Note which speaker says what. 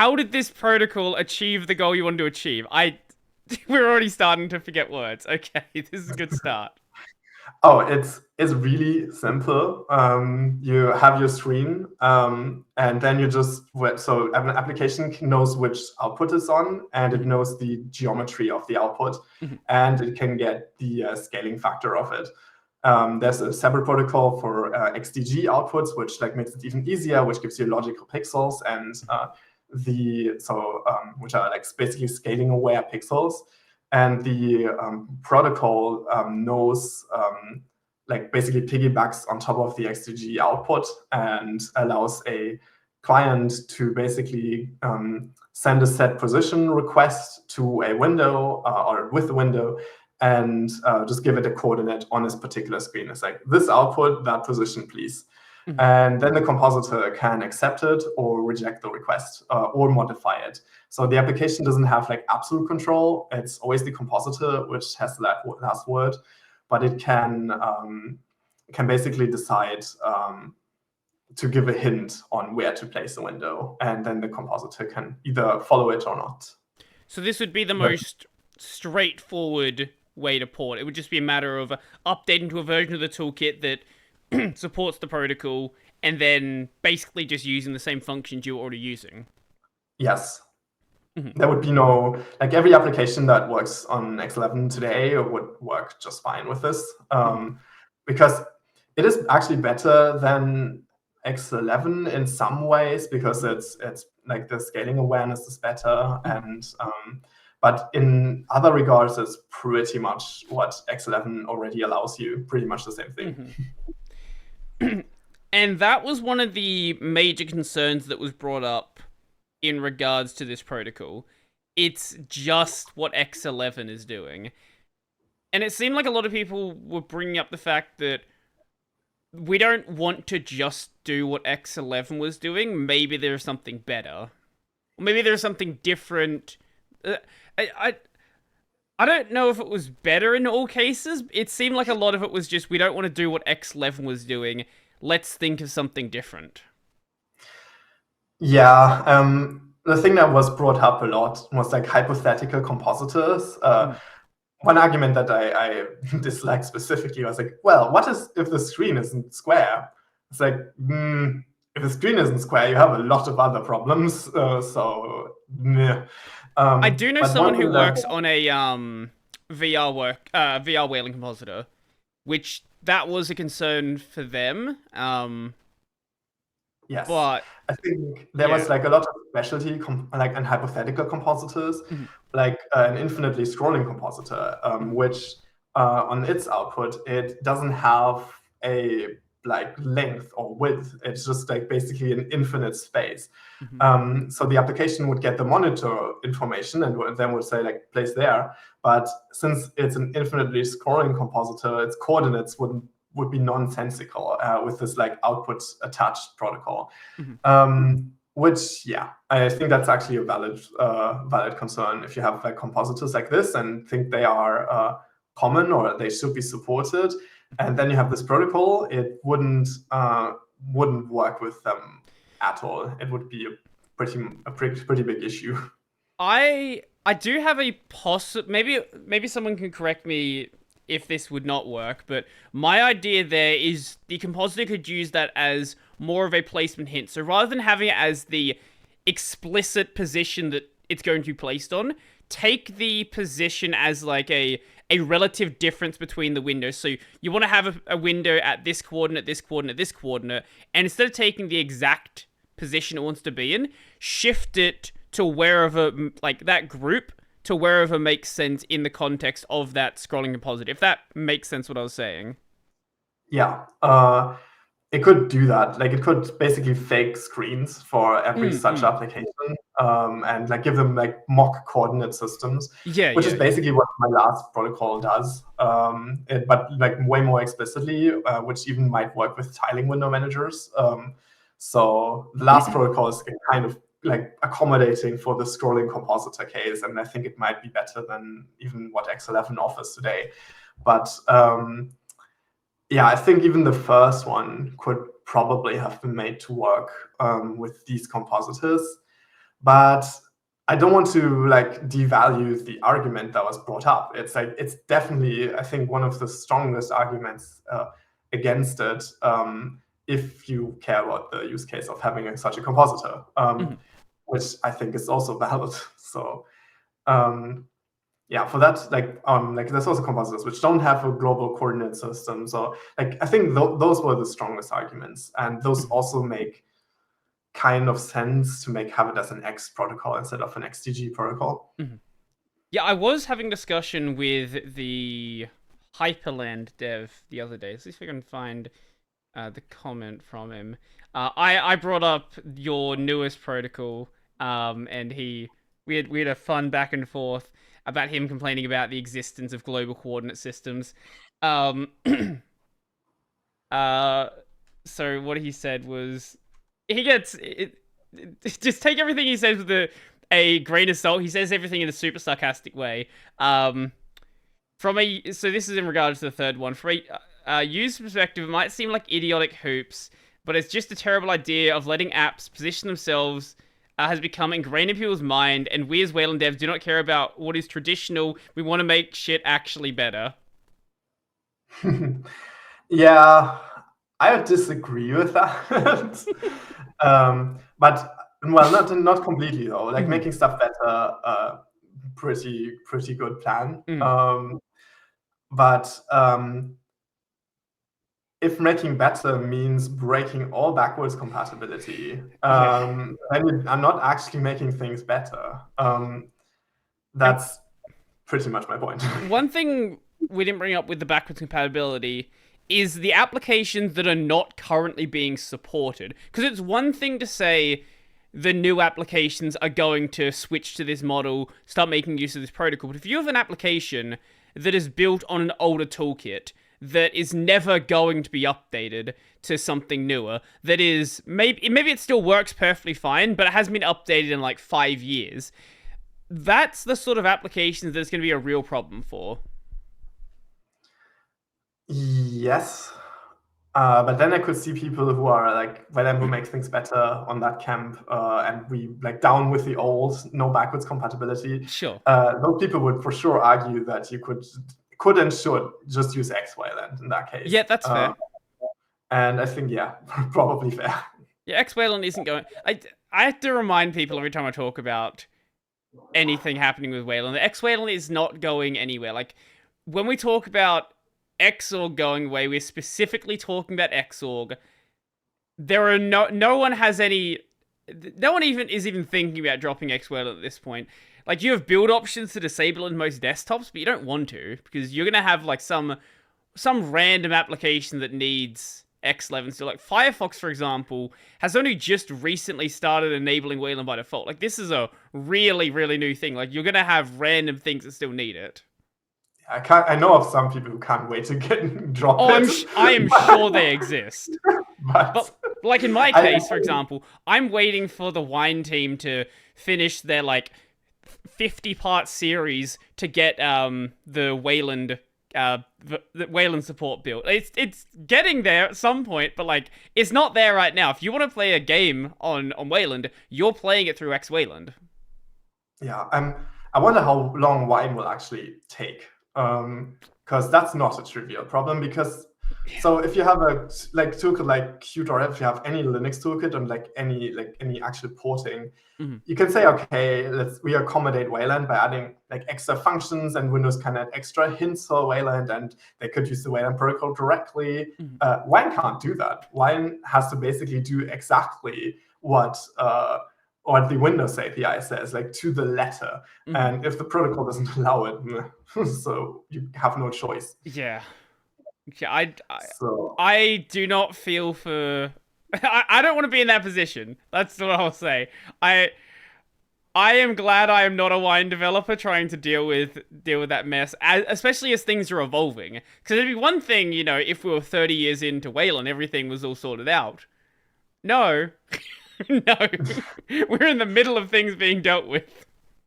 Speaker 1: how did this protocol achieve the goal you wanted to achieve? We're already starting to forget words. Okay, this is a good start.
Speaker 2: Oh, it's really simple. You have your screen, and then you just so an application knows which output is on, and it knows the geometry of the output, and it can get the scaling factor of it. There's a separate protocol for XDG outputs, which makes it even easier, which gives you logical pixels and which are basically scaling aware pixels. And the protocol knows, basically piggybacks on top of the XDG output and allows a client to basically send a set position request to a window or with a window and just give it a coordinate on this particular screen. It's like, this output, that position, please. And then the compositor can accept it or reject the request or modify it. So the application doesn't have absolute control. It's always the compositor which has the last word, but it can basically decide to give a hint on where to place the window, and then the compositor can either follow it or not.
Speaker 1: So this would be the most straightforward way to port. It would just be a matter of updating to a version of the toolkit that supports the protocol, and then basically just using the same functions you were already using.
Speaker 2: Yes. There would be no, every application that works on X11 today would work just fine with this, because it is actually better than X11 in some ways, because it's the scaling awareness is better, and but in other regards, it's pretty much what X11 already allows you, pretty much the same thing.
Speaker 1: And that was one of the major concerns that was brought up in regards to this protocol. It's just what X11 is doing. And it seemed like a lot of people were bringing up the fact that we don't want to just do what X11 was doing. Maybe there's something better. Or maybe there's something different. I don't know if it was better in all cases. It seemed like a lot of it was just, we don't want to do what X11 was doing. Let's think of something different.
Speaker 2: Yeah, the thing that was brought up a lot was hypothetical compositors. One argument that I dislike specifically was well, what if the screen isn't square? It's if the screen isn't square, you have a lot of other problems.
Speaker 1: I do know someone who works on a VR Wayland compositor, which that was a concern for them.
Speaker 2: Yes,
Speaker 1: but
Speaker 2: I think there was a lot of specialty and hypothetical compositors, an infinitely scrolling compositor, which on its output it doesn't have a length or width. It's just basically an infinite space. So the application would get the monitor information and then would say place there. But since it's an infinitely scrolling compositor, its coordinates would be nonsensical with this output attached protocol. Which, yeah, I think that's actually a valid concern if you have compositors like this and think they are common or they should be supported, and then you have this protocol, it wouldn't work with them at all. It would be a pretty big issue.
Speaker 1: I do have a maybe someone can correct me if this would not work, but my idea there is the compositor could use that as more of a placement hint. So rather than having it as the explicit position that it's going to be placed on, take the position as a relative difference between the windows. So you want to have a window at this coordinate, this coordinate, this coordinate, and instead of taking the exact position it wants to be in, shift it to wherever, that group, to wherever makes sense in the context of that scrolling compositor, if that makes sense what I was saying.
Speaker 2: Yeah, it could do that. It could basically fake screens for every such application, and give them mock coordinate systems, which is basically what my last protocol does, but way more explicitly, which even might work with tiling window managers. So the last protocol is kind of accommodating for the scrolling compositor case, and I think it might be better than even what X11 offers today. But yeah, I think even the first one could probably have been made to work with these compositors. But I don't want to like devalue the argument that was brought up. It's like it's definitely, I think, one of the strongest arguments against it, if you care about the use case of having such a compositor, which I think is also valid. So yeah, for that, like there's also compositors which don't have a global coordinate system. So like I think those were the strongest arguments, and those also make kind of sense to have it as an X protocol instead of an XDG protocol.
Speaker 1: Yeah, I was having discussion with the Hyperland dev the other day. Let's see if I can find the comment from him. I brought up your newest protocol, and we had a fun back and forth about him complaining about the existence of global coordinate systems. So what he said was he gets it, just take everything he says with a grain of salt. He says everything in a super sarcastic way. So this is in regards to the third one. From a user perspective, it might seem like idiotic hoops, but it's just a terrible idea of letting apps position themselves has become ingrained in people's mind, and we as Wayland devs do not care about what is traditional. We want to make shit actually better.
Speaker 2: Yeah, I would disagree with that. But well, not completely though. Like making stuff better, pretty good plan. But if making better means breaking all backwards compatibility, then I'm not actually making things better. That's pretty much my point.
Speaker 1: One thing we didn't bring up with the backwards compatibility is the applications that are not currently being supported. Because it's one thing to say the new applications are going to switch to this model, start making use of this protocol. But if you have an application that is built on an older toolkit that is never going to be updated to something newer, that is maybe it still works perfectly fine, but it hasn't been updated in like 5 years, that's the sort of applications that's going to be a real problem for.
Speaker 2: Yes. But then I could see people who are like, Wayland will make things better on that camp, and we like down with the old, no backwards compatibility.
Speaker 1: Sure.
Speaker 2: Those people would for sure argue that you could and should just use X Wayland in that case.
Speaker 1: Yeah, that's fair.
Speaker 2: And I think, yeah, probably fair.
Speaker 1: Yeah, X Wayland isn't going. I have to remind people every time I talk about anything happening with Wayland, that X Wayland is not going anywhere. Like when we talk about Xorg going away, we're specifically talking about Xorg. There are no one even is thinking about dropping X Wayland at this point. Like you have build options to disable in most desktops, but you don't want to because you're gonna have like some random application that needs X11 still. Like Firefox, for example, has only just recently started enabling Wayland by default. Like this is a really, really new thing. Like you're gonna have random things that still need it.
Speaker 2: I know of some people who can't wait to get dropped.
Speaker 1: I am sure they exist. But like in my case, for example, I'm waiting for the Wine team to finish their like 50-part series to get the Wayland support built. It's getting there at some point, but like it's not there right now. If you want to play a game on Wayland, you're playing it through X Wayland.
Speaker 2: Yeah, I wonder how long Wine will actually take. Because that's not a trivial problem. Because so if you have a like toolkit like Qt, or if you have any Linux toolkit and like any actual porting, you can say, okay, we accommodate Wayland by adding like extra functions, and Windows can add extra hints for Wayland, and they could use the Wayland protocol directly. Wine can't do that. Wine has to basically do exactly what the Windows API says, like to the letter. And if the protocol doesn't allow it, so you have no choice.
Speaker 1: Yeah. I do not feel for... I don't want to be in that position. That's what I'll say. I am glad I am not a Wine developer trying to deal with that mess, especially as things are evolving. Because it'd be one thing, if we were 30 years into Wayland, everything was all sorted out. No. No. We're in the middle of things being dealt with.